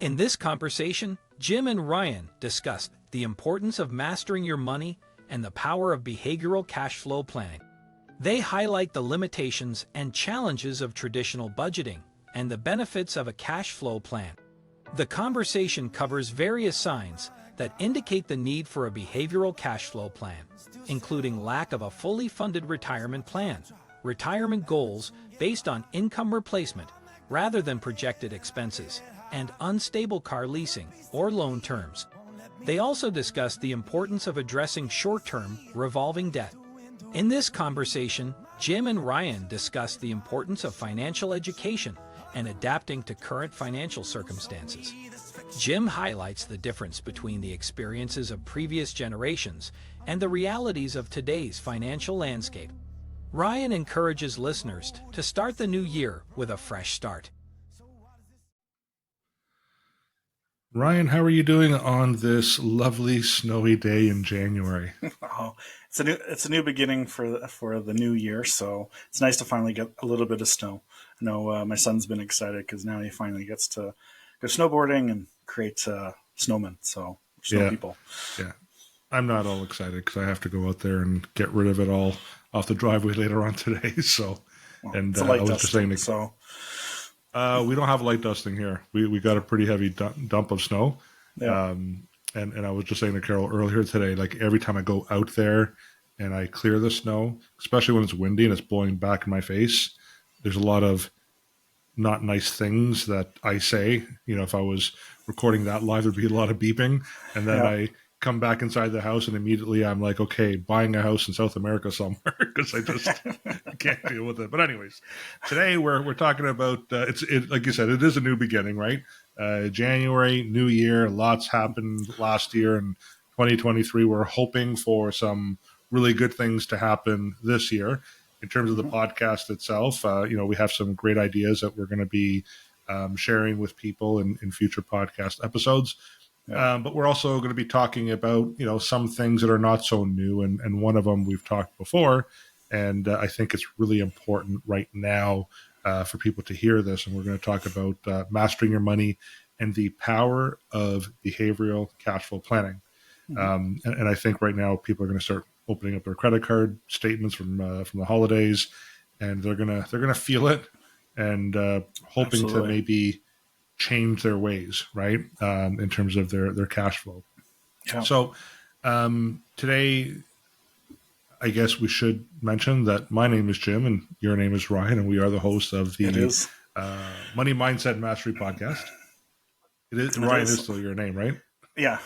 In this conversation, Jim and Ryan discussed the importance of mastering your money and the power of behavioral cash flow planning. They highlight the limitations and challenges of traditional budgeting and the benefits of a cash flow plan. The conversation covers various signs that indicate the need for a behavioral cash flow plan, including lack of a fully funded retirement plan, retirement goals based on income replacement rather than projected expenses, and unstable car leasing or loan terms. They also discuss the importance of addressing short-term, revolving debt. In this conversation, Jim and Ryan discuss the importance of financial education and adapting to current financial circumstances. Jim highlights the difference between the experiences of previous generations and the realities of today's financial landscape. Ryan encourages listeners to start the new year with a fresh start. Ryan, how are you doing on this lovely snowy day in January? Oh, it's a new beginning for the new year, so it's nice to finally get a little bit of snow. I know my son's been excited because now he finally gets to go snowboarding and create snowmen, so snow people. Yeah, I'm not all excited because I have to go out there and get rid of it all off the driveway later on today. So, well, and it's a light I was dusting, just saying, so. We don't have light dusting here. We got a pretty heavy dump of snow. Yeah. And I was just saying to Carol earlier today, like every time I go out there and I clear the snow, especially when it's windy and it's blowing back in my face, there's a lot of not nice things that I say. You know, if I was recording that live, there'd be a lot of beeping. And then I come back inside the house and immediately I'm like, okay, buying a house in South America somewhere because I just can't deal with it. But anyways, today we're talking about it like you said, it is a new beginning, right? January, new year, lots happened last year in 2023. We're hoping for some really good things to happen this year. In terms of the podcast itself, we have some great ideas that we're going to be sharing with people in future podcast episodes. But we're also going to be talking about, some things that are not so new. And one of them we've talked before. And I think it's really important right now for people to hear this. And we're going to talk about mastering your money and the power of behavioral cash flow planning. And I think right now people are going to start opening up their credit card statements from the holidays, and they're gonna feel it and hoping to maybe change their ways, right? In terms of their cash flow. Yeah. So today, I guess we should mention that my name is Jim and your name is Ryan, and we are the hosts of the Money Mindset Mastery podcast. Ryan is still your name, right? Yeah.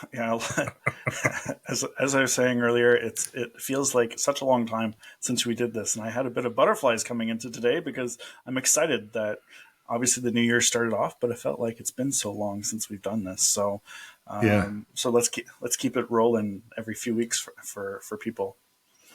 As I was saying earlier, it feels like such a long time since we did this, and I had a bit of butterflies coming into today because I'm excited that obviously the new year started off, but it felt like it's been so long since we've done this. So, so let's keep it rolling every few weeks for people.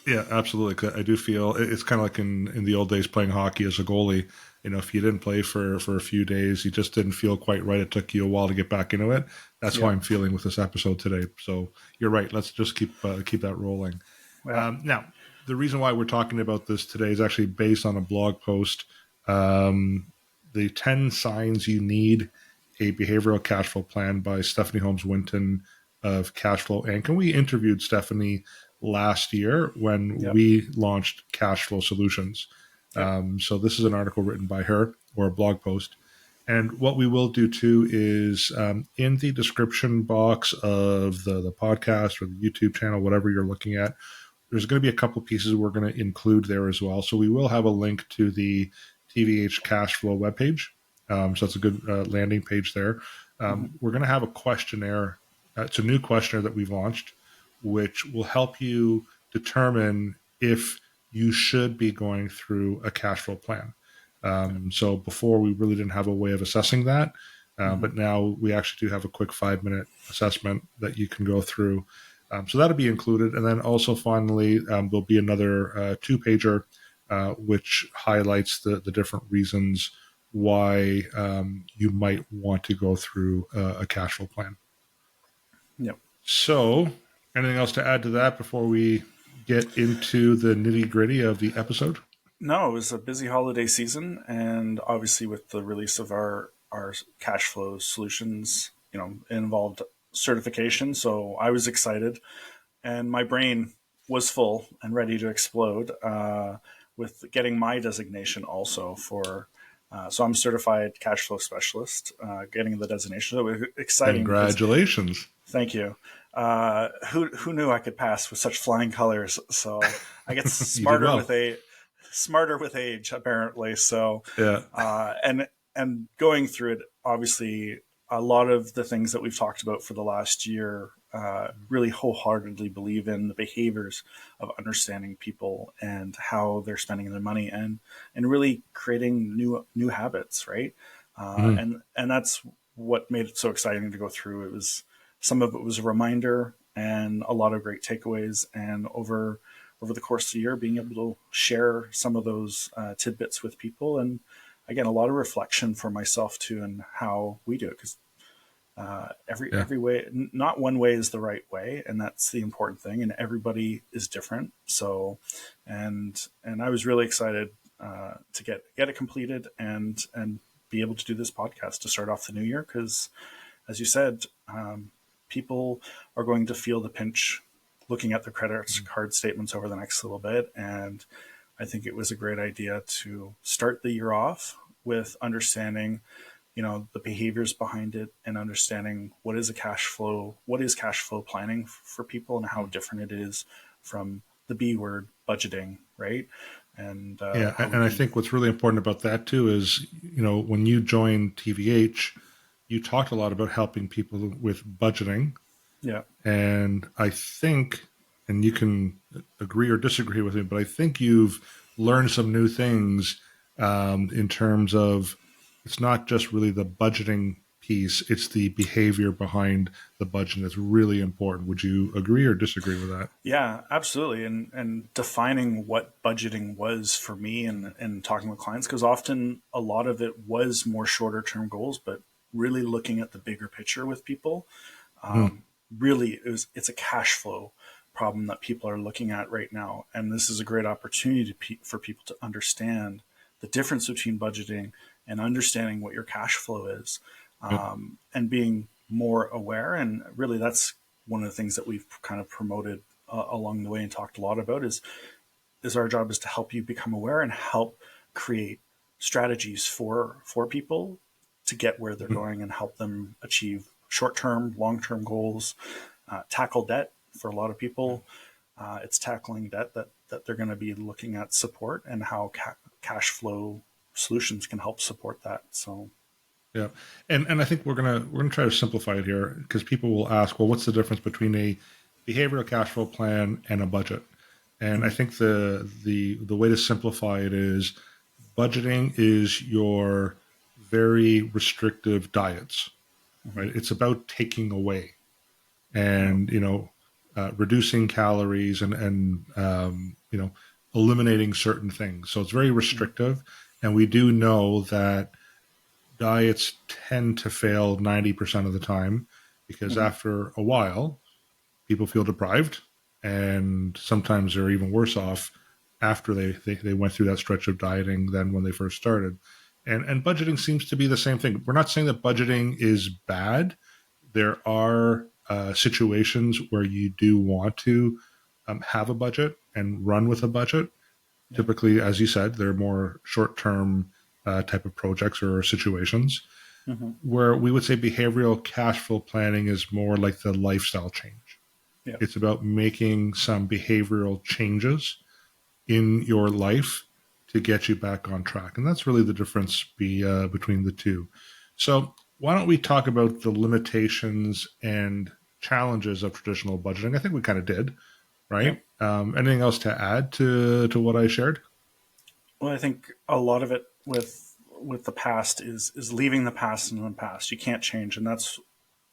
Yeah, absolutely. I do feel it's kind of like in the old days playing hockey as a goalie. If you didn't play for a few days, you just didn't feel quite right. It took you a while to get back into it. That's how I'm feeling with this episode today. So you're right. Let's just keep that rolling. Wow. Now, the reason why we're talking about this today is actually based on a blog post. The 10 signs you need a behavioral cash flow plan by Stephanie Holmes Winton of Cashflow Inc. And we interviewed Stephanie last year when we launched Cashflow Solutions. So this is an article written by her, or a blog post. And what we will do too is in the description box of the podcast or the YouTube channel, whatever you're looking at, there's going to be a couple pieces we're going to include there as well. So we will have a link to the TVH Cashflow webpage. So it's a good landing page there. We're going to have a questionnaire. It's a new questionnaire that we've launched, which will help you determine if you should be going through a cash flow plan. So before we really didn't have a way of assessing that, but now we actually do have a quick 5-minute assessment that you can go through. So that'll be included. And then also finally, there'll be another 2-pager, which highlights the different reasons why you might want to go through a cash flow plan. Yep. So anything else to add to that before we get into the nitty-gritty of the episode? No, it was a busy holiday season, and obviously with the release of our our cash flow solutions, involved certification. So I was excited, and my brain was full and ready to explode with getting my designation also for. So I'm certified cash flow specialist, getting the designation. So it was exciting. Congratulations. Thank you. Who knew I could pass with such flying colors? So I get smarter with age, apparently. So Yeah. And going through it, obviously, a lot of the things that we've talked about for the last year really wholeheartedly believe in the behaviors of understanding people and how they're spending their money, and really creating new habits, right? And that's what made it so exciting to go through. It was some of it was a reminder and a lot of great takeaways, and over the course of the year, being able to share some of those tidbits with people, and again, a lot of reflection for myself too, and how we do it, because every way, not one way is the right way, and that's the important thing. And everybody is different. So, and I was really excited to get it completed and be able to do this podcast to start off the new year, because, as you said, people are going to feel the pinch looking at their credit card statements over the next little bit, and I think it was a great idea to start the year off with understanding, the behaviors behind it, and understanding what is cash flow planning for people, and how different it is from the B word, budgeting, right? And And I think what's really important about that too is, when you joined TVH, you talked a lot about helping people with budgeting. Yeah. And I think, and you can agree or disagree with me, but I think you've learned some new things in terms of, it's not just really the budgeting piece, it's the behavior behind the budget that's really important. Would you agree or disagree with that? Yeah, absolutely. And defining what budgeting was for me, and talking with clients, because often a lot of it was more shorter term goals, but really looking at the bigger picture with people. Really, it's a cash flow problem that people are looking at right now. And this is a great opportunity for people to understand the difference between budgeting and understanding what your cash flow is, and being more aware. And really, that's one of the things that we've kind of promoted along the way and talked a lot about, is our job is to help you become aware and help create strategies for people to get where they're going, and help them achieve short-term, long-term goals, tackle debt. For a lot of people, it's tackling debt that they're going to be looking at support, and how cash flow solutions can help support that. So, Yeah, and I think we're gonna try to simplify it here, because people will ask, well, what's the difference between a behavioral cash flow plan and a budget? And I think the way to simplify it is, budgeting is your very restrictive diets, right? It's about taking away and reducing calories and eliminating certain things. So it's very restrictive, and we do know that diets tend to fail 90% of the time, because after a while, people feel deprived, and sometimes they're even worse off after they went through that stretch of dieting than when they first started. And budgeting seems to be the same thing. We're not saying that budgeting is bad. There are situations where you do want to have a budget and run with a budget. Yeah. Typically, as you said, they're more short-term type of projects or situations, where we would say behavioral cash flow planning is more like the lifestyle change. Yeah. It's about making some behavioral changes in your life to get you back on track. And that's really the difference between the two. So why don't we talk about the limitations and challenges of traditional budgeting? I think we kind of did, right? Yeah. Anything else to add to what I shared? Well, I think a lot of it with the past is leaving the past in the past. You can't change. And that's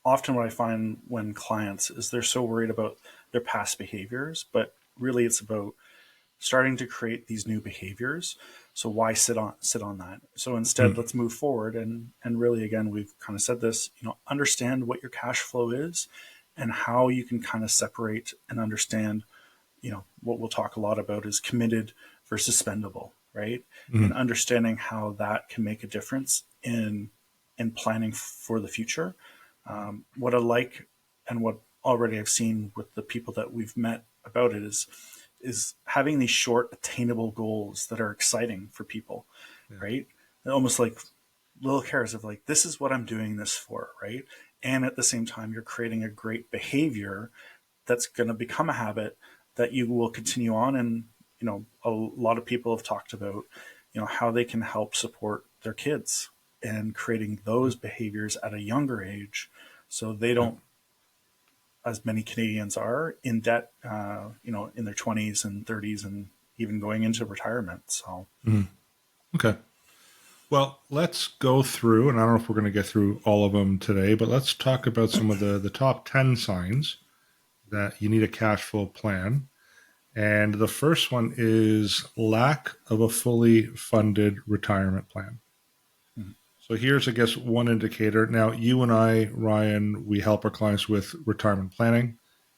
often what I find when clients is they're so worried about their past behaviors, but really it's about starting to create these new behaviors. So why sit on that? So instead, let's move forward, and really, again, we've kind of said this, understand what your cash flow is, and how you can kind of separate and understand, what we'll talk a lot about is committed versus spendable, right? And understanding how that can make a difference in in planning for the future. What I like and what already I've seen with the people that we've met about it is having these short, attainable goals that are exciting for people, right? And almost like little cares of like, this is what I'm doing this for, right? And at the same time, you're creating a great behavior that's going to become a habit that you will continue on. And, a lot of people have talked about, how they can help support their kids and creating those behaviors at a younger age so they don't, as many Canadians are, in debt, in their 20s and 30s and even going into retirement. So, Okay. Well, let's go through, and I don't know if we're going to get through all of them today, but let's talk about some of the top 10 signs that you need a cash flow plan. And the first one is lack of a fully funded retirement plan. So here's, I guess, one indicator. Now, you and I, Ryan, we help our clients with retirement planning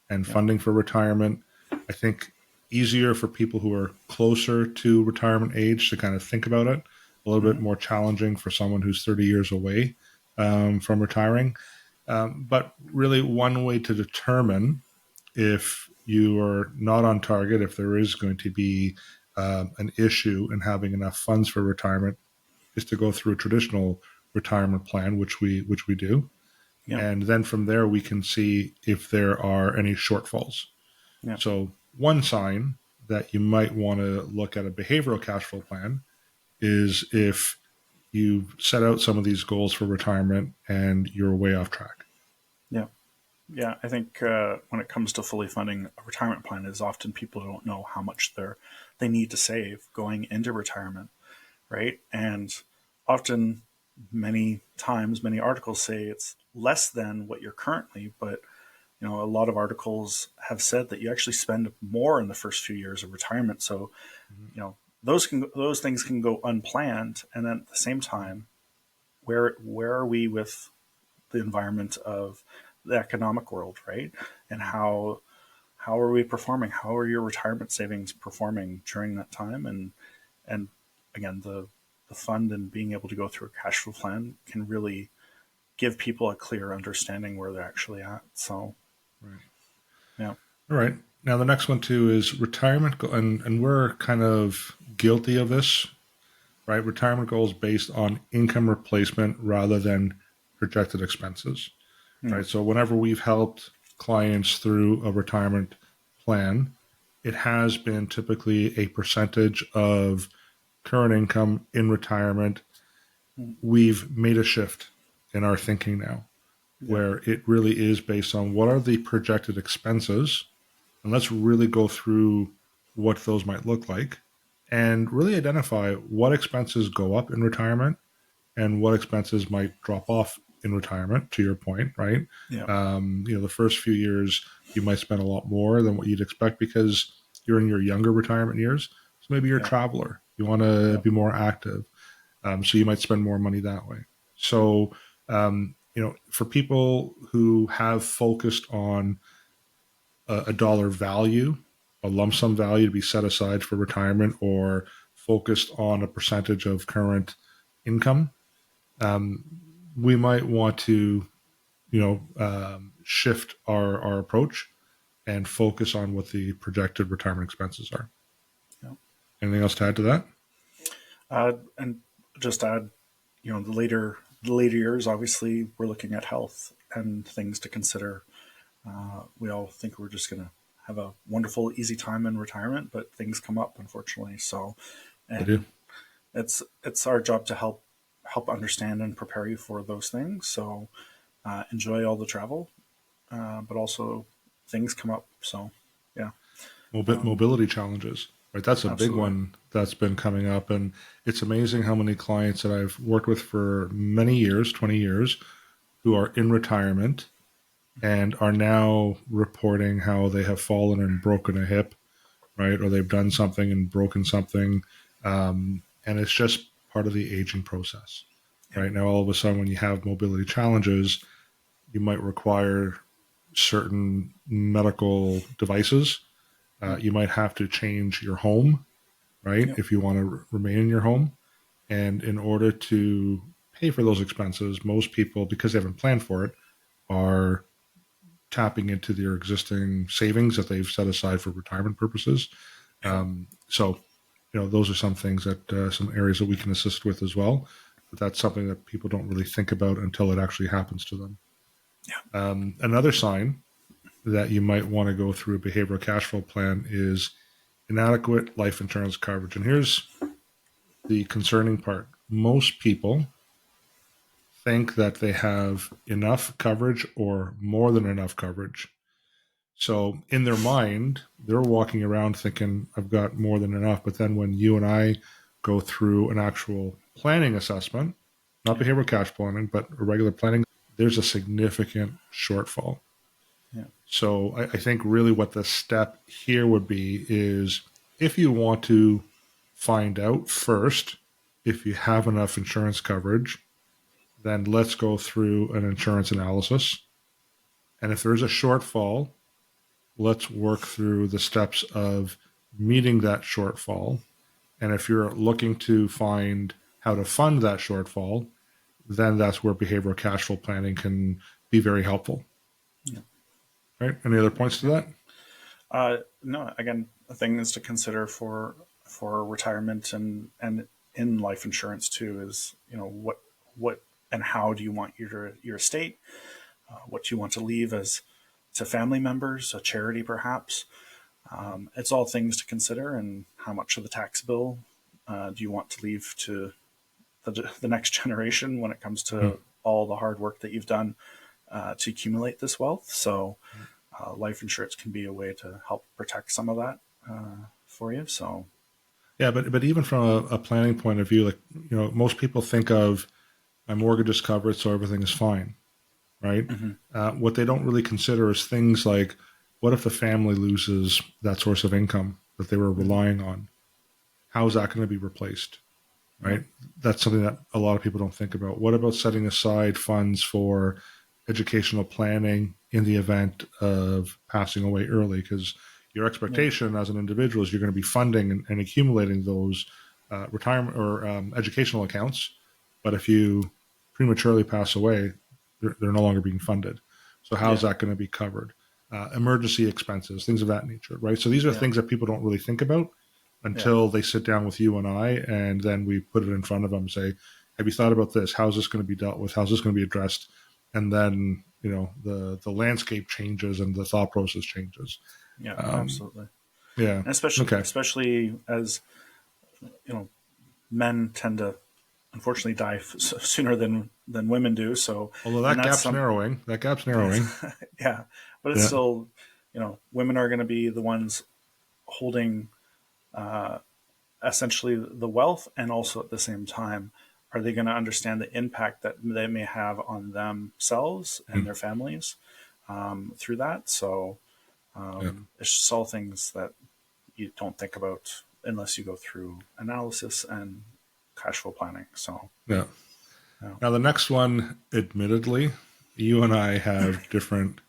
and funding for retirement. I think easier for people who are closer to retirement age to kind of think about it. A little bit more challenging for someone who's 30 years away from retiring. But really, one way to determine if you are not on target, if there is going to be an issue in having enough funds for retirement, is to go through a traditional retirement plan, which we do. Yeah. And then from there, we can see if there are any shortfalls. Yeah. So one sign that you might want to look at a behavioral cash flow plan is if you set out some of these goals for retirement and you're way off track. Yeah. Yeah, I think when it comes to fully funding a retirement plan, is often people don't know how much they need to save going into retirement, right? And often, many times, many articles say it's less than what you're currently, but a lot of articles have said that you actually spend more in the first few years of retirement. So, those things can go unplanned, and then at the same time, where are we with the environment of the economic world, right? And how are we performing? How are your retirement savings performing during that time? And again, the fund and being able to go through a cash flow plan can really give people a clear understanding where they're actually at. So, yeah. All right. Now the next one too is retirement, and we're kind of guilty of this, right? Retirement goals based on income replacement rather than projected expenses. Right. So whenever we've helped clients through a retirement plan, it has been typically a percentage of current income in retirement. We've made a shift in our thinking now, where it really is based on what are the projected expenses, and let's really go through what those might look like and really identify what expenses go up in retirement and what expenses might drop off in retirement, to your point, right? Yeah. The first few years, you might spend a lot more than what you'd expect because you're in your younger retirement years. So maybe you're a traveler. You want to be more active. So you might spend more money that way. So, for people who have focused on a dollar value, a lump sum value to be set aside for retirement, or focused on a percentage of current income, we might want to, shift our approach and focus on what the projected retirement expenses are. Yeah. Anything else to add to that? And just add, the later years, obviously, we're looking at health and things to consider. We all think we're just going to have a wonderful, easy time in retirement, but things come up, unfortunately. So, and it's our job to help understand and prepare you for those things. So enjoy all the travel, but also things come up. So, yeah. Mobility challenges, right? That's a big one that's been coming up. And it's amazing how many clients that I've worked with for many years, 20 years, who are in retirement and are now reporting how they have fallen and broken a hip, right? Or they've done something and broken something. And it's just part of the aging process. Right now, all of a sudden, when you have mobility challenges, you might require certain medical devices. You might have to change your home, right? If you want to remain in your home. And in order to pay for those expenses, most people, because they haven't planned for it, are tapping into their existing savings that they've set aside for retirement purposes. So, those are some things that some areas that we can assist with as well. But that's something that people don't really think about until it actually happens to them. Another sign that you might want to go through a behavioral cash flow plan is inadequate life insurance coverage. And here's the concerning part. Most people think that they have enough coverage or more than enough coverage. So in their mind, they're walking around thinking, I've got more than enough. But then when you and I go through an actual planning assessment, not behavioral cash planning, but a regular planning, there's a significant shortfall. Yeah. So I think really what the step here would be is, if you want to find out first if you have enough insurance coverage, then let's go through an insurance analysis. And if there's a shortfall, let's work through the steps of meeting that shortfall. And if you're looking to find how to fund that shortfall, then that's where behavioral cash flow planning can be very helpful. Yeah. Right? Any other points to that? No, again, things to consider for retirement and in life insurance too is, what and how do you want your estate, what you want to leave as to family members, a charity perhaps. It's all things to consider, and how much of the tax bill do you want to leave to the next generation when it comes to all the hard work that you've done to accumulate this wealth. So life insurance can be a way to help protect some of that for you. So yeah, but even from a planning point of view, most people think of my mortgage is covered, so everything is fine, right? What they don't really consider is things like, what if the family loses that source of income that they were relying on? How is that going to be replaced, right? That's something that a lot of people don't think about. What about setting aside funds for educational planning in the event of passing away early? Because your expectation as an individual is you're going to be funding and accumulating those retirement or educational accounts. But if you prematurely pass away, they're no longer being funded. So how is that going to be covered? Emergency expenses, things of that nature, right? So these are things that people don't really think about until they sit down with you and I, and then we put it in front of them and say, have you thought about this? How's this going to be dealt with? How's this going to be addressed? And then, the landscape changes and the thought process changes. Yeah, absolutely. Yeah. And especially as, men tend to unfortunately die sooner than women do. So although that gap's narrowing. Yeah. But it's still, women are going to be the ones holding essentially the wealth, and also at the same time, are they going to understand the impact that they may have on themselves and their families through that? So it's just all things that you don't think about unless you go through analysis and cash flow planning. So yeah. Now the next one, admittedly, you and I have different,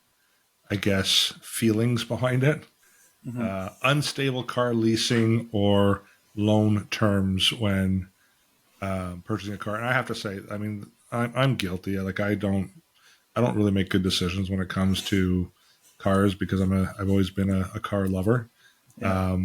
I guess, feelings behind it. Unstable car leasing or loan terms when purchasing a car. And I have to say, I mean, I'm guilty. Like I don't really make good decisions when it comes to cars because I've always been a car lover. Yeah.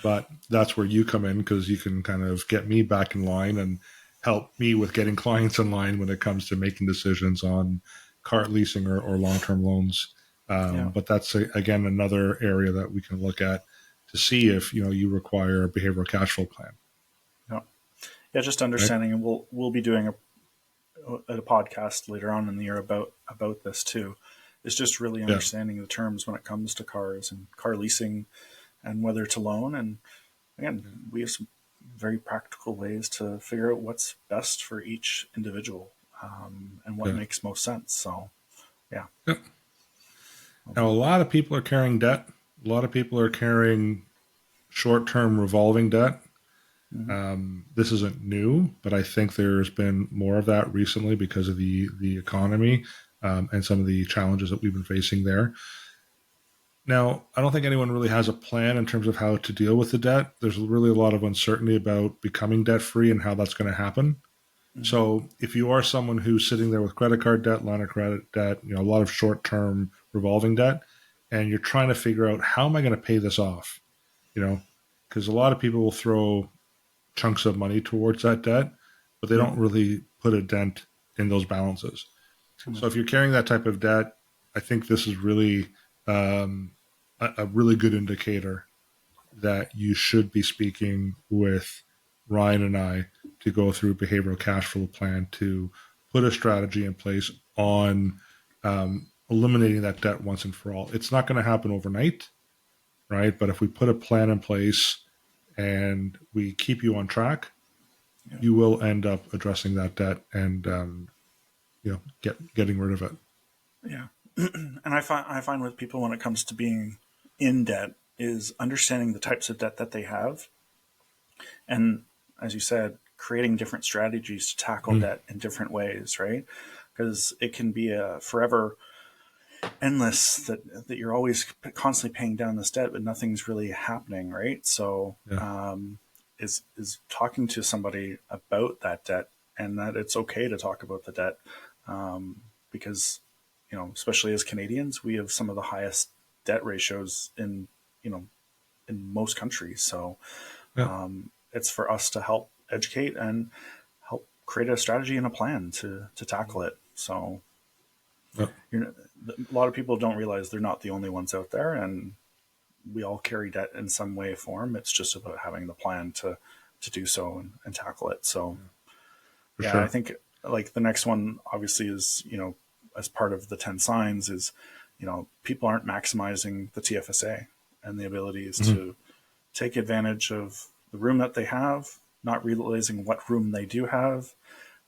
But that's where you come in, because you can kind of get me back in line and help me with getting clients in line when it comes to making decisions on car leasing or long-term loans. But that's, again, another area that we can look at to see if, you require a behavioral cash flow plan. Yeah, just understanding, and we'll be doing a podcast later on in the year about this too. It's just really understanding the terms when it comes to cars and car leasing and whether to loan. And again, we have some very practical ways to figure out what's best for each individual and what makes most sense. So, yeah. Now, a lot of people are carrying debt. A lot of people are carrying short-term revolving debt. This isn't new, but I think there's been more of that recently because of the economy and some of the challenges that we've been facing there. Now, I don't think anyone really has a plan in terms of how to deal with the debt. There's really a lot of uncertainty about becoming debt-free and how that's going to happen. So if you are someone who's sitting there with credit card debt, line of credit debt, a lot of short-term revolving debt, and you're trying to figure out how am I going to pay this off, because a lot of people will throw chunks of money towards that debt, but they Yeah. don't really put a dent in those balances. So if you're carrying that type of debt, I think this is really a really good indicator that you should be speaking with Ryan and I to go through a behavioral cash flow plan to put a strategy in place on eliminating that debt once and for all. It's not going to happen overnight, right? But if we put a plan in place and we keep you on track, you will end up addressing that debt and getting rid of it. Yeah. And I find with people when it comes to being in debt is understanding the types of debt that they have. And as you said, creating different strategies to tackle debt in different ways, right? Because it can be a forever endless that you're always constantly paying down this debt, but nothing's really happening, right? So is talking to somebody about that debt and that it's okay to talk about the debt because especially as Canadians, we have some of the highest debt ratios in most countries. So it's for us to help educate and help create a strategy and a plan to tackle it. So a lot of people don't realize they're not the only ones out there, and we all carry debt in some way or form. It's just about having the plan to do so and tackle it. So Sure. I think like the next one obviously is, as part of the 10 signs is, people aren't maximizing the TFSA and the abilities to take advantage of the room that they have, not realizing what room they do have,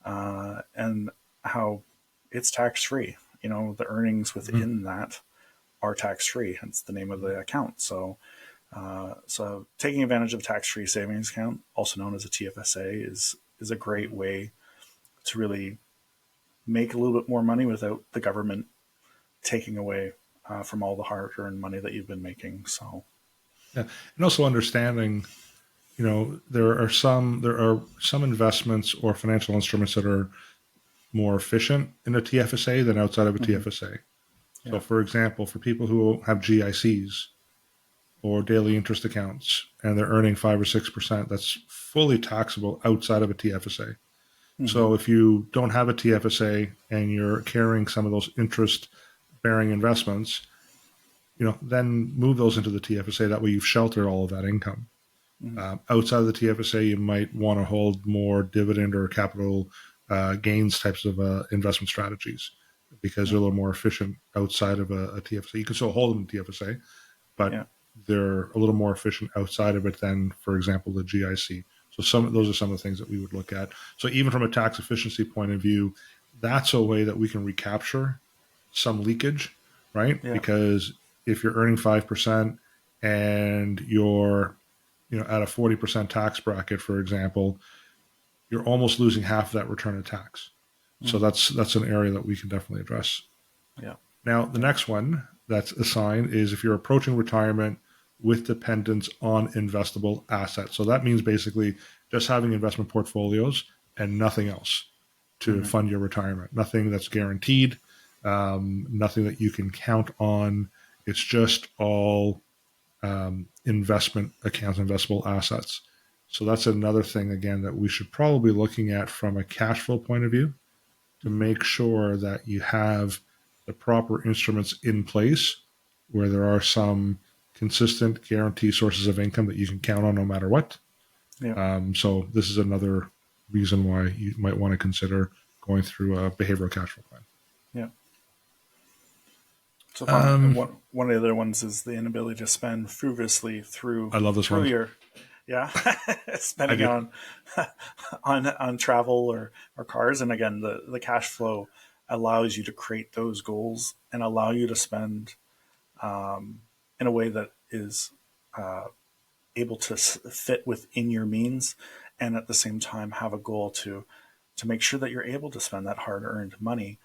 and how it's tax-free. The earnings within that are tax-free, hence the name of the account. So taking advantage of tax-free savings account, also known as a TFSA, is a great way to really make a little bit more money without the government taking away from all the hard-earned money that you've been making. So, and also understanding, there are some investments or financial instruments that are more efficient in a TFSA than outside of a TFSA. So, for example, for people who have GICs or daily interest accounts and they're earning 5 or 6%, that's fully taxable outside of a TFSA. So if you don't have a TFSA and you're carrying some of those interest-bearing investments, then move those into the TFSA. That way you've sheltered all of that income. Outside of the TFSA, you might want to hold more dividend or capital gains types of investment strategies because they're a little more efficient outside of a TFSA. You can still hold them in TFSA, but they're a little more efficient outside of it than, for example, the GIC. So those are some of the things that we would look at. So even from a tax efficiency point of view, that's a way that we can recapture some leakage, right? Yeah. Because if you're earning 5% and you're at a 40% tax bracket, for example, you're almost losing half of that return of tax. So that's an area that we can definitely address. Yeah. Now, the next one that's a sign is if you're approaching retirement with dependence on investable assets. So that means basically just having investment portfolios and nothing else to fund your retirement. Nothing that's guaranteed, nothing that you can count on. It's just all investment accounts, investable assets. So that's another thing, again, that we should probably be looking at from a cash flow point of view to make sure that you have the proper instruments in place where there are some consistent guarantee sources of income that you can count on no matter what. Yeah. So this is another reason why you might want to consider going through a behavioral cash flow plan. Yeah. So one of the other ones is the inability to spend frivolously through. I love this one. Spending on travel or cars, and again, the cash flow allows you to create those goals and allow you to spend in a way that is able to fit within your means, and at the same time have a goal to make sure that you're able to spend that hard-earned money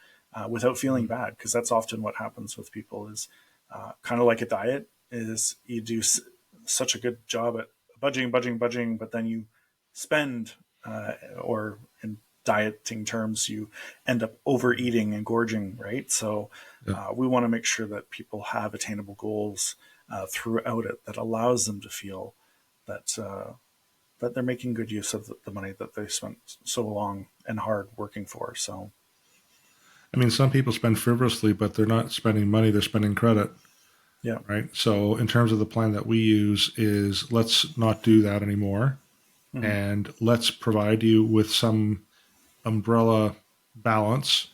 without feeling bad, because that's often what happens with people is kind of like a diet, is you do such a good job at budgeting, but then you spend or in dieting terms, you end up overeating and gorging, right? So we want to make sure that people have attainable goals throughout it that allows them to feel that that they're making good use of the money that they spent so long and hard working for. So, I mean, some people spend frivolously, but they're not spending money; they're spending credit, yeah, right? So, in terms of the plan that we use, is let's not do that anymore, mm-hmm. and let's provide you with some umbrella balance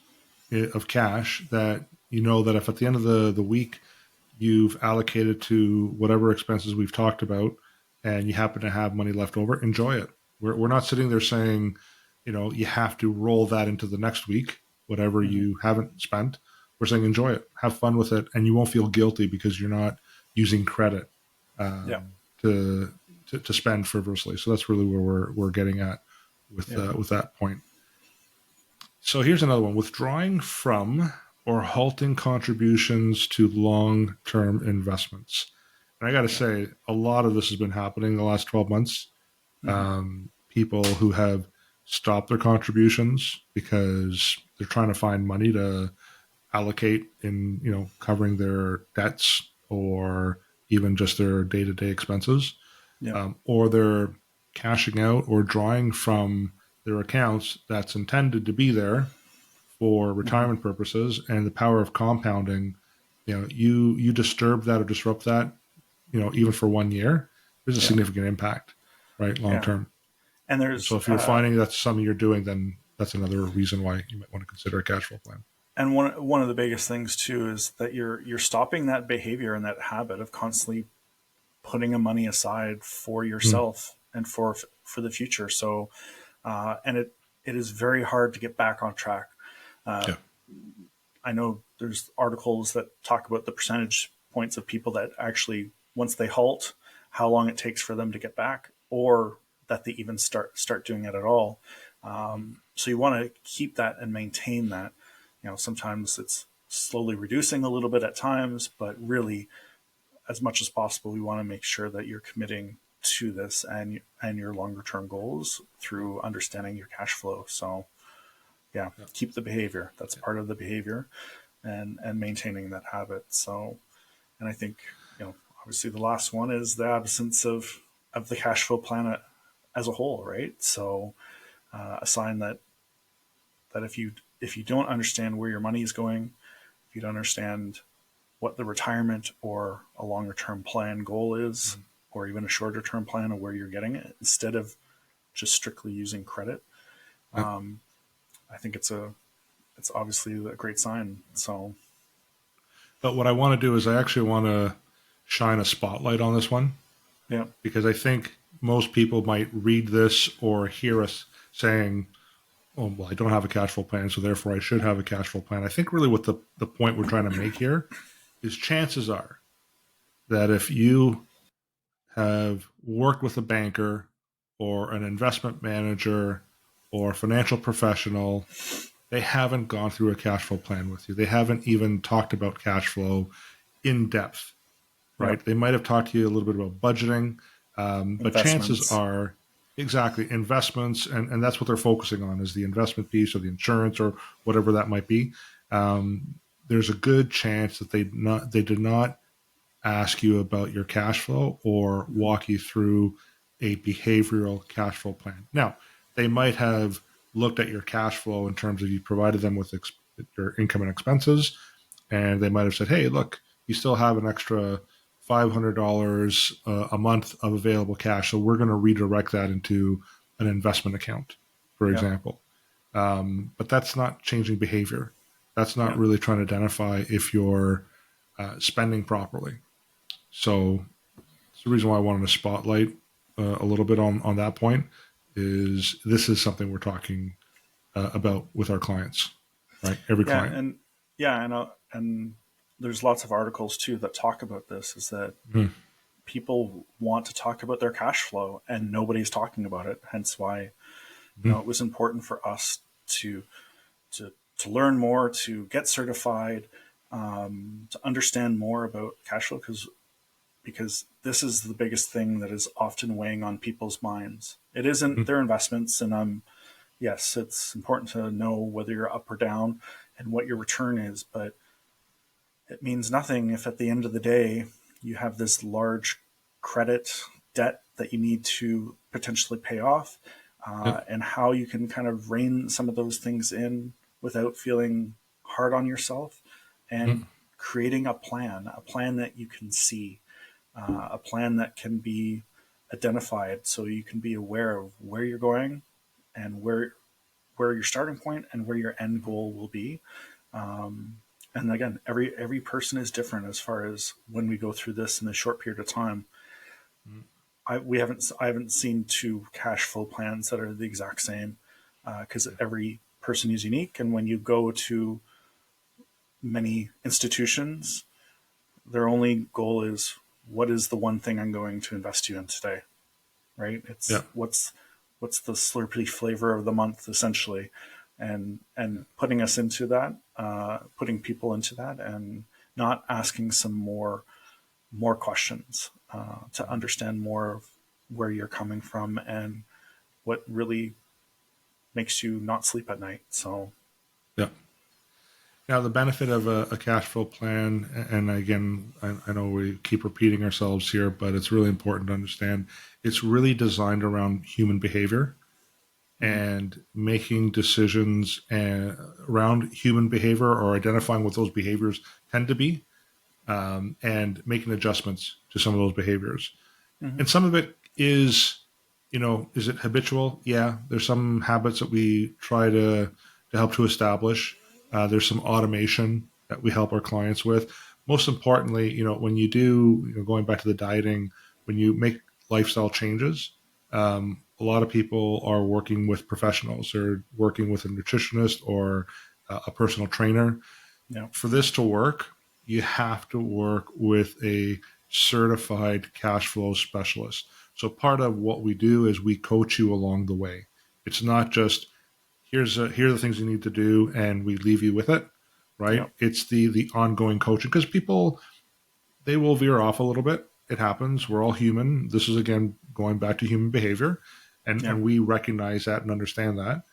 of cash that you know that if at the end of the week you've allocated to whatever expenses we've talked about and you happen to have money left over, enjoy it. We're not sitting there saying, you have to roll that into the next week, whatever Mm-hmm. you haven't spent. We're saying enjoy it, have fun with it, and you won't feel guilty because you're not using credit Yeah, to spend frivolously. So that's really where we're getting at with yeah, with that point. So here's another one: withdrawing from or halting contributions to long-term investments. And I got to yeah, say, a lot of this has been happening in the last 12 months. mm-hmm. People who have stopped their contributions because they're trying to find money to allocate in, covering their debts or even just their day-to-day expenses, Yeah, or they're cashing out or drawing from their accounts that's intended to be there for mm-hmm. retirement purposes. And the power of compounding, you disturb that or disrupt that, even for 1 year, there's a Yeah, significant impact, right, long yeah. term. And And so there's if you're finding that's something you're doing, then that's another reason why you might want to consider a cash flow plan. and one of the biggest things too is that you're stopping that behavior and that habit of constantly putting a money aside for Mm, yourself and for the future. So, and it is very hard to get back on track. Uh, yeah. I know there's articles that talk about the percentage points of people that actually, once they halt, how long it takes for them to get back, or that they even start doing it at all. So you want to keep that and maintain that. Sometimes it's slowly reducing a little bit at times, but really, as much as possible, we want to make sure that you're committing to this and your longer term goals through understanding your cash flow. So yeah, Yeah. keep the behavior. That's part of the behavior, and maintaining that habit. So, and I think obviously the last one is the absence of the cash flow plan as a whole, right? So, a sign that if you don't understand where your money is going, if you don't understand what the retirement or a longer term plan goal is, Mm, or even a shorter term plan of where you're getting it, instead of just strictly using credit, yeah. I think it's obviously a great sign. So But what I want to do is I actually want to shine a spotlight on this one yeah, because I think most people might read this or hear us saying, oh, well, I don't have a cash flow plan, so therefore I should have a cash flow plan. I think really what the point we're trying to make here is chances are that if you have worked with a banker or an investment manager or a financial professional, they haven't gone through a cash flow plan with you. They haven't even talked about cash flow in depth, yeah, right? They might have talked to you a little bit about budgeting, but chances investments, are exactly investments, and that's what they're focusing on is the investment piece or the insurance or whatever that might be. There's a good chance that they did not ask you about your cash flow or walk you through a behavioral cash flow plan. Now, they might have looked at your cash flow in terms of you provided them with your income and expenses, and they might have said, "Hey, look, you still have an extra $500 a month of available cash, so we're going to redirect that into an investment account," for yeah, example. But that's not changing behavior. That's not yeah, really trying to identify if you're spending properly. So it's the reason why I wanted to spotlight a little bit on that point. Is this is something we're talking about with our clients, right? Every yeah, client. and yeah, and there's lots of articles too that talk about this. Is that Mhm. people want to talk about their cash flow and nobody's talking about it. Hence why Mhm. it was important for us to to learn more, to get certified, to understand more about cash flow, because this is the biggest thing that is often weighing on people's minds. It isn't Mhm. their investments, and yes, it's important to know whether you're up or down and what your return is, but it means nothing if at the end of the day you have this large credit debt that you need to potentially pay off, Yep. and how you can kind of rein some of those things in without feeling hard on yourself, and Mm. creating a plan that you can see, a plan that can be identified so you can be aware of where you're going and where your starting point and where your end goal will be. And again, every person is different as far as when we go through this in a short period of time. Mm. I haven't seen two cash flow plans that are the exact same, because Yeah. every person is unique. And when you go to many institutions, their only goal is, what is the one thing I'm going to invest you in today, right? Yeah. It's what's the Slurpee flavor of the month, essentially, and putting us into that, putting people into that, and not asking some more questions, to understand more of where you're coming from and what really makes you not sleep at night. So Yeah. Now, the benefit of a cash flow plan, and again, I know we keep repeating ourselves here, but it's really important to understand it's really designed around human behavior mhm. and making decisions around human behavior or identifying what those behaviors tend to be, and making adjustments to some of those behaviors. Mhm. And some of it is, is it habitual? Yeah, there's some habits that we try to help to establish. There's some automation that we help our clients with. Most importantly, when you do, going back to the dieting, when you make lifestyle changes, a lot of people are working with professionals. They're working with a nutritionist or a personal trainer. Yeah. For this to work, you have to work with a certified cash flow specialist. So part of what we do is we coach you along the way. It's not just here are the things you need to do and we leave you with it, Yeah. right? It's the ongoing coaching because people they will veer off a little bit. It happens. We're all human. This is again going back to human behavior, Yeah. and we recognize that and understand that.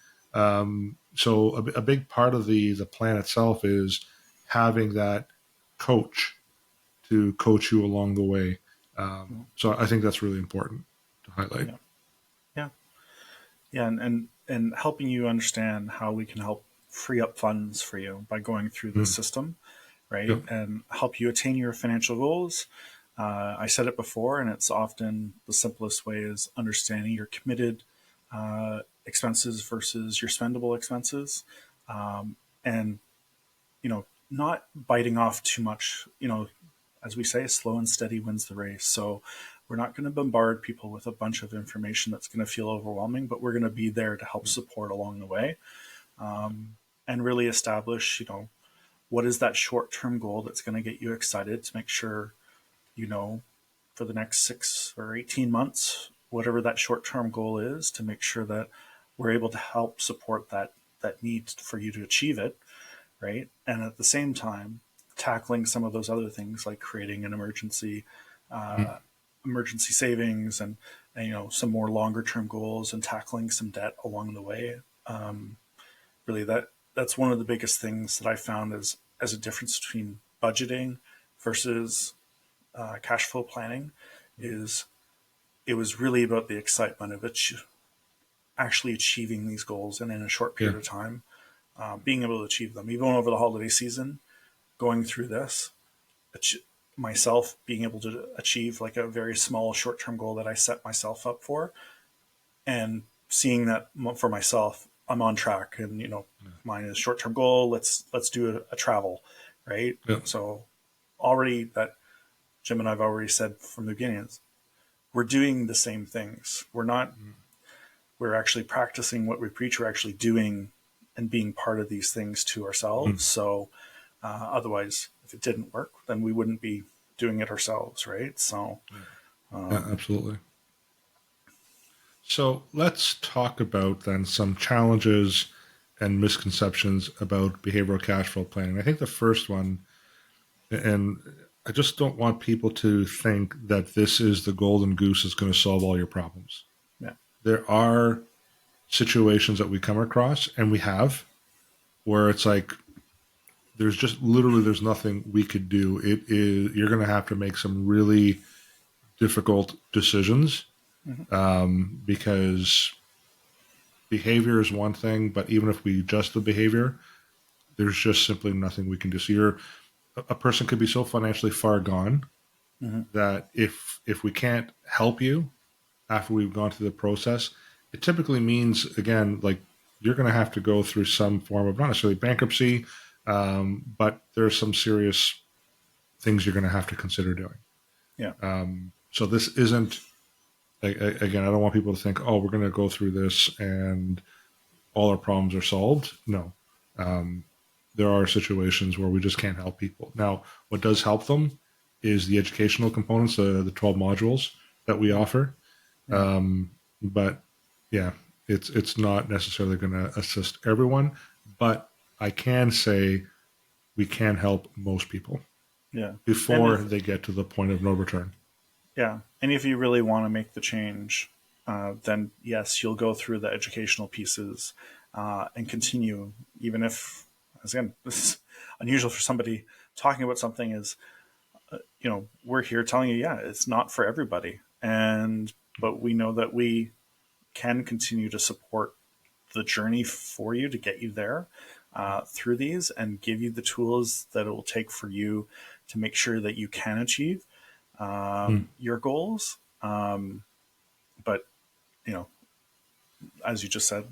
So a big part of the plan itself is having that coach to coach you along the way. So I think that's really important to highlight. Yeah. Yeah. Yeah. And helping you understand how we can help free up funds for you by going through this Mm. system, right? Yep. And help you attain your financial goals. I said it before, and it's often the simplest way is understanding your committed expenses versus your spendable expenses, and not biting off too much. As we say, slow and steady wins the race. So we're not going to bombard people with a bunch of information that's going to feel overwhelming, but we're going to be there to help support along the way, and really establish, what is that short term goal that's going to get you excited to make sure, you know, for the next 6 or 18 months, whatever that short term goal is, to make sure that we're able to help support that need for you to achieve it, right? And at the same time, tackling some of those other things like creating an Mm. emergency savings, and some more longer term goals, and tackling some debt along the way. Really, that's one of the biggest things that I found as a difference between budgeting versus cash flow planning is it was really about the excitement of actually achieving these goals, and in a short Yeah. period of time, being able to achieve them, even over the holiday season. Going through this, myself being able to achieve like a very small short-term goal that I set myself up for, and seeing that for myself, I'm on track, and mine is short-term goal. Let's do a travel, right? Yeah. So already that Jim and I've already said from the beginning is we're doing the same things. We're actually practicing what we preach. We're actually doing and being part of these things to Mm. ourselves. So otherwise, if it didn't work, then we wouldn't be doing it ourselves, right? So Yeah. Absolutely. So let's talk about then some challenges and misconceptions about behavioral cash flow planning. I think the first one, and I just don't want people to think that this is the golden goose that's going to solve all your problems. yeah, There are situations that we come across, and we have, where it's like there's just literally there's nothing we could do. It is you're going to have to make some really difficult decisions, because behavior is one thing, but even if we adjust the behavior, there's just simply nothing we can do. So a person could be so financially far gone that if we can't help you after we've gone through the process, it typically means, again, like you're going to have to go through some form of not necessarily bankruptcy, but there's some serious things you're going to have to consider doing. Yeah. So this isn't, again, I don't want people to think, oh, we're going to go through this and all our problems are solved. No. There are situations where we just can't help people. Now, what does help them is the educational components, the 12 modules that we offer. But yeah, it's not necessarily going to assist everyone, but I can say we can help most people before they get to the point of no return. Yeah. And if you really want to make the change, then yes, you'll go through the educational pieces and continue, even if, again, this is unusual for somebody talking about something is, we're here telling you, it's not for everybody. But we know that we can continue to support the journey for you to get you there through these and give you the tools that it will take for you to make sure that you can achieve your goals. But, as you just said,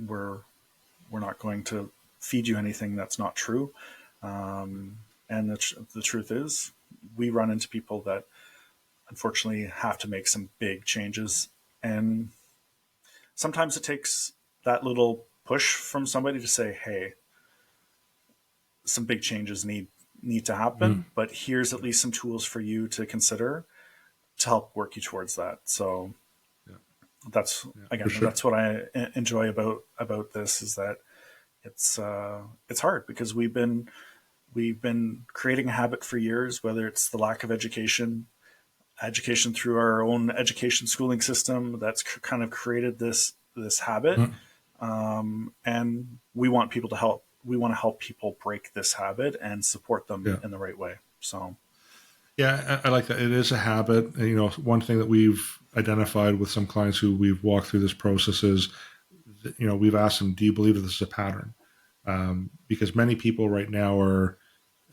we're not going to feed you anything that's not true. And the truth is, we run into people that unfortunately have to make some big changes. And sometimes it takes that little push from somebody to say, hey, some big changes need to happen, but here's at least some tools for you to consider to help work you towards that. So that's what I enjoy about this, is that it's hard because we've been creating a habit for years, whether it's the lack of education through our own education schooling system that's kind of created this habit. And we want people to help. We want to help people break this habit and support them in the right way. So, yeah, I like that. It is a habit. One thing that we've identified with some clients who we've walked through this process is, we've asked them, do you believe that this is a pattern? Because many people right now are,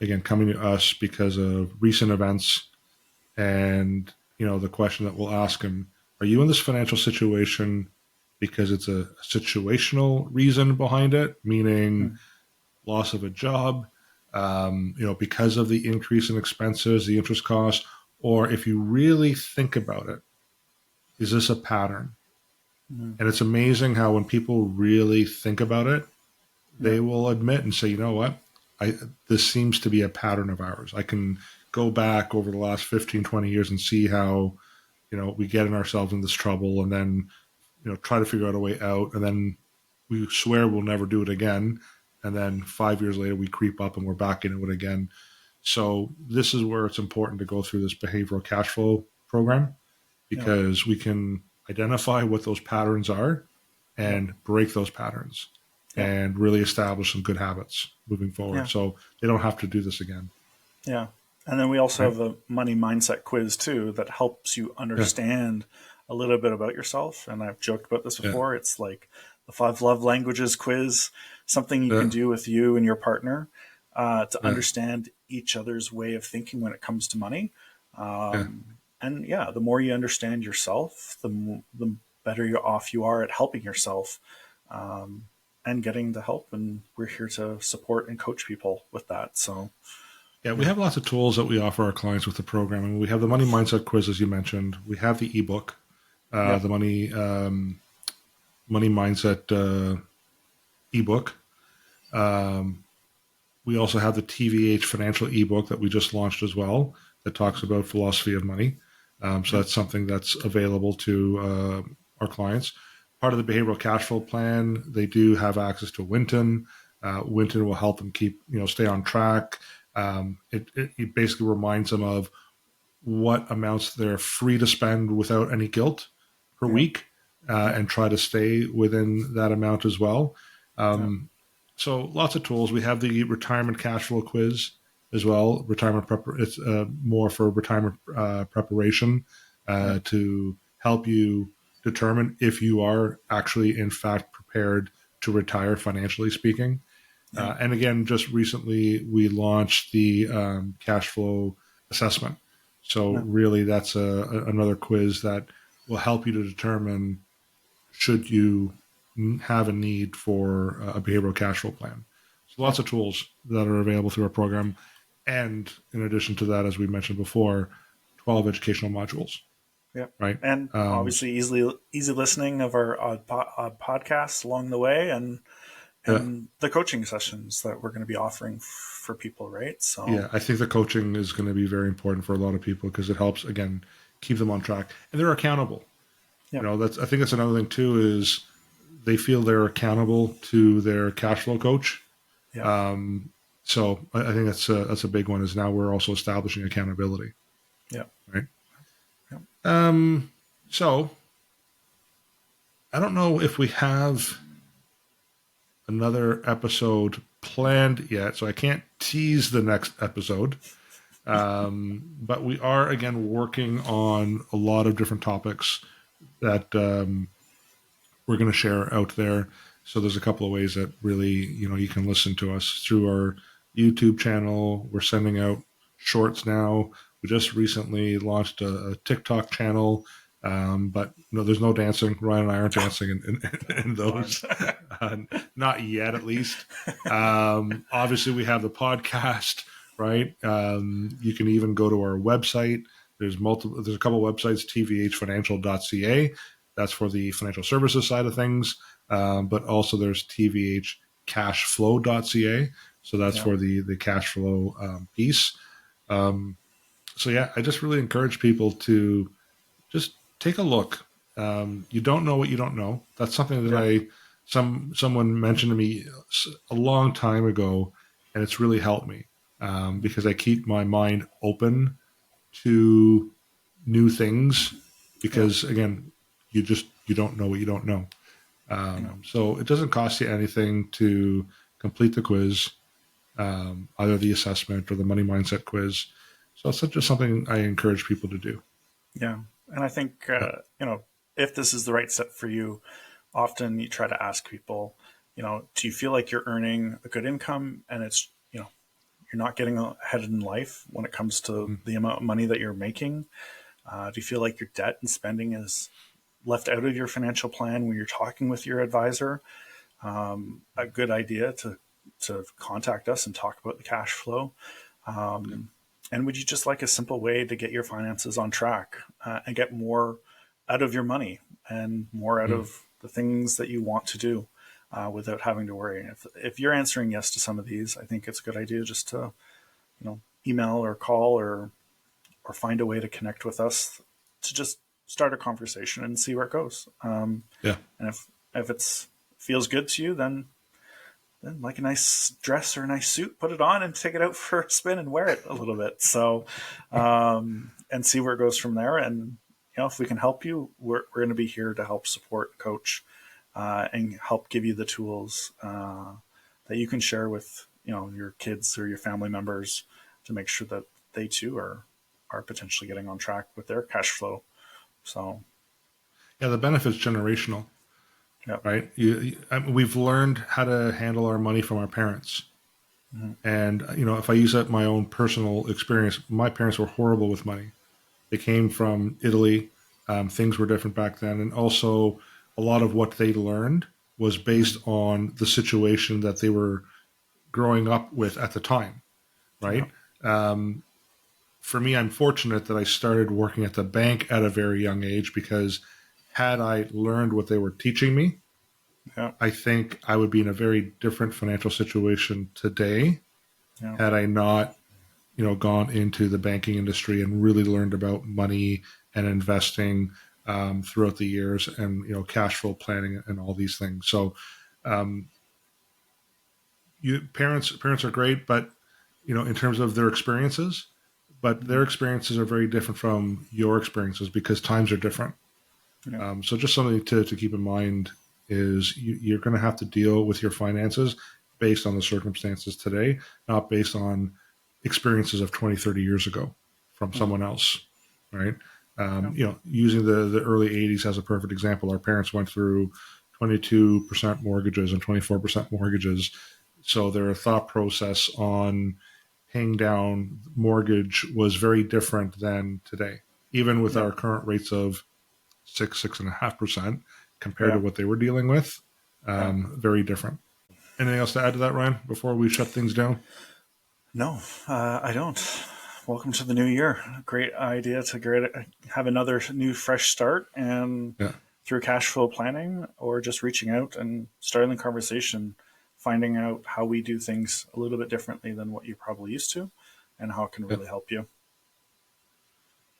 again, coming to us because of recent events. And, the question that we'll ask them, are you in this financial situation because it's a situational reason behind it, meaning loss of a job, because of the increase in expenses, the interest cost, or if you really think about it, is this a pattern? And it's amazing how when people really think about it, they will admit and say, you know what, this seems to be a pattern of ours. I can go back over the last 15, 20 years and see how, we get in ourselves in this trouble and then, try to figure out a way out. And then we swear we'll never do it again. And then 5 years later, we creep up and we're back into it again. So this is where it's important to go through this behavioral cash flow program, because we can identify what those patterns are and break those patterns and really establish some good habits moving forward. So they don't have to do this again. Yeah. And then we also have a money mindset quiz too, that helps you understand a little bit about yourself. And I've joked about this before. It's like the 5 love languages quiz, something you can do with you and your partner to understand each other's way of thinking when it comes to money. And the more you understand yourself, the better off you are at helping yourself and getting the help. And we're here to support and coach people with that. So, we have lots of tools that we offer our clients with the program. And we have the money mindset quiz, as you mentioned. We have the ebook, the money mindset ebook. We also have the TVH financial ebook that we just launched as well, that talks about philosophy of money. So that's something that's available to our clients. Part of the behavioral cash flow plan, they do have access to Winton. Winton will help them stay on track. It basically reminds them of what amounts they're free to spend without any guilt per week. and try to stay within that amount as well. So lots of tools. We have the retirement cash flow quiz as well. It's more for retirement preparation to help you determine if you are actually, in fact, prepared to retire financially speaking. And again, just recently we launched the cash flow assessment. So really, that's another quiz that will help you to determine should you have a need for a behavioral cash flow plan. So lots of tools that are available through our program. And in addition to that, as we mentioned before, 12 educational modules. Yeah. Right. And obviously easy listening of our odd podcasts along the way, and the coaching sessions that we're going to be offering for people, right? So yeah, I think the coaching is going to be very important for a lot of people because it helps, again, keep them on track. And they're accountable. Yeah. You know, I think that's another thing too, is they feel they're accountable to their cash flow coach. Yeah. So I think that's a big one, is now we're also establishing accountability. Yeah. Right. Yeah. So I don't know if we have another episode planned yet, so I can't tease the next episode. But we are, again, working on a lot of different topics that we're going to share out there. So there's a couple of ways that really, you can listen to us through our YouTube channel. We're sending out shorts now. We just recently launched a TikTok channel, but there's no dancing. Ryan and I aren't dancing in those, not yet, at least. Obviously, we have the podcast, right? You can even go to our website. There's a couple of websites, tvhfinancial.ca. That's for the financial services side of things. But also there's tvhcashflow.ca. So that's for the cash flow piece. So yeah, I just really encourage people to just take a look. You don't know what you don't know. That's something that someone mentioned to me a long time ago, and it's really helped me because I keep my mind open to new things because again, you don't know what you don't know. So it doesn't cost you anything to complete the quiz, either the assessment or the money mindset quiz. So it's just something I encourage people to do. Yeah. And I think, if this is the right step for you, often you try to ask people, do you feel like you're earning a good income and it's, you're not getting ahead in life when it comes to the amount of money that you're making? Do you feel like your debt and spending is left out of your financial plan when you're talking with your advisor? A good idea to contact us and talk about the cash flow. And would you just like a simple way to get your finances on track and get more out of your money and more out of the things that you want to do without having to worry? If you're answering yes to some of these, I think it's a good idea just to, email or call or find a way to connect with us to just start a conversation and see where it goes. And if it feels good to you, then like a nice dress or a nice suit, put it on and take it out for a spin and wear it a little bit. So, and see where it goes from there. And, if we can help you, we're going to be here to help support, coach, and help give you the tools that you can share with, your kids or your family members to make sure that they too are potentially getting on track with their cash flow. So, yeah, the benefit's generational. Yep. Right. We've learned how to handle our money from our parents. And, if I use that my own personal experience, my parents were horrible with money. They came from Italy. Things were different back then. And also a lot of what they learned was based on the situation that they were growing up with at the time. Right. For me, I'm fortunate that I started working at the bank at a very young age because had I learned what they were teaching me, I think I would be in a very different financial situation today had I not, gone into the banking industry and really learned about money and investing throughout the years and, cash flow planning and all these things. So parents are great, but, in terms of their experiences, but their experiences are very different from your experiences because times are different. Yeah. So just something to keep in mind is you're going to have to deal with your finances based on the circumstances today, not based on experiences of 20, 30 years ago from someone else, right? Using the early 80s as a perfect example, our parents went through 22% mortgages and 24% mortgages. So their thought process on paying down mortgage was very different than today, even with our current rates of 6.5% compared to what they were dealing with. Very different. Anything else to add to that, Ryan, before we shut things down? No, I don't. Welcome to the new year. Great idea to have another new fresh start, and through cash flow planning or just reaching out and starting the conversation, finding out how we do things a little bit differently than what you're probably used to and how it can really help you.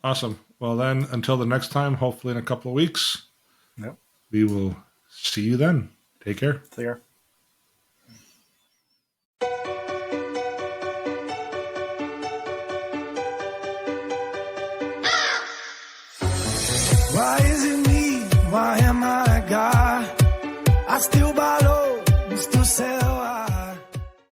Awesome. Well, then, until the next time, hopefully in a couple of weeks, we will see you then. Take care. Take care. Why is it me? Why am I a guy? I still buy low, still sell